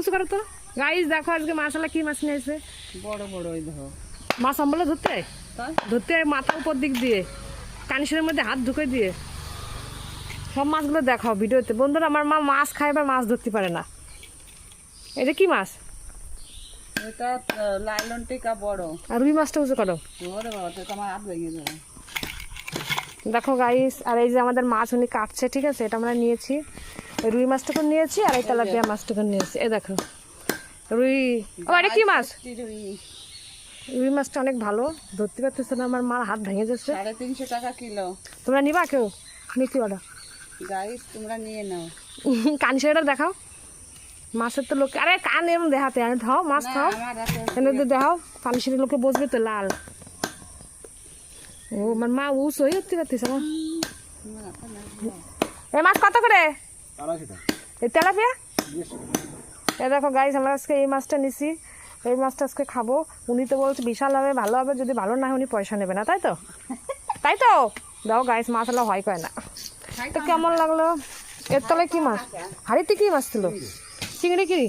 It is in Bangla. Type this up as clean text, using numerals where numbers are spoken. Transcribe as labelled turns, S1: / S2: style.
S1: উঁচু করো তো গাইস। দেখো আজকে মাছালা কি মাছ নিয়ে এসে,
S2: বড় বড় ওই ধরো
S1: মাছ আমলে ধরতে ধরতে মাথা উপর দিক দিয়ে কানিসের মধ্যে হাত ঢুকে দিয়ে সব মাছগুলো দেখাও ভিডিওতে। বন্ধুরা আমার মা মাছ খায় বা মাছ ধরতে পারে না। এটা কি মাছ?
S2: এটা লাইলন টিকা বড়।
S1: আর রুই মাছটা উঁচু করো।
S2: ওরে বাবা, তো আমার হাত ভেঙে যাবে।
S1: দেখো গাইস, আর এই যে আমাদের মাছ উনি কাটছে, ঠিক আছে, এটা আমরা নিয়েছি। রুই মাছটুকু নিয়েছি আর এই তেলাপিয়া মাছটুকু নিয়েছি। এই দেখো রুই। ও এটা কি মাছ? রুই মাছটা অনেক ভালো, ধরতে পারতেছে না, আমার মার হাত ভেঙে যাচ্ছে।
S2: 350 টাকা কিলো।
S1: তোমরা নিবা কেউ? নিতে পারো
S2: গাইস, তোমরা নিয়ে নাও।
S1: কানসেটা দেখাও মাছের তো লোক। আরে কান এরম দেখাতে আরে খাও মাছ খাও এনে তো দেখাও। কানসের লোকে বসবে তো লাল। ও আমার মা উস হয়ে উঠতে পারতেছে না। এই মাছ কত করে? এই তেলাপিয়া। এ দেখো গাইস, আমরা আজকে এই মাছটা নিছি। এই মাছটা আজকে খাবো। উনি তো বলছে বিশাল হবে, ভালো হবে। যদি ভালো না হয় উনি পয়সা নেবে না, তাই তো? তাই তো দাও গাইস, মাছ হলো হয় কয় না। তো কেমন লাগলো? এর তলায় কি মাছ? হাড়িতে কি মাছ ছিল? চিংড়ি কি?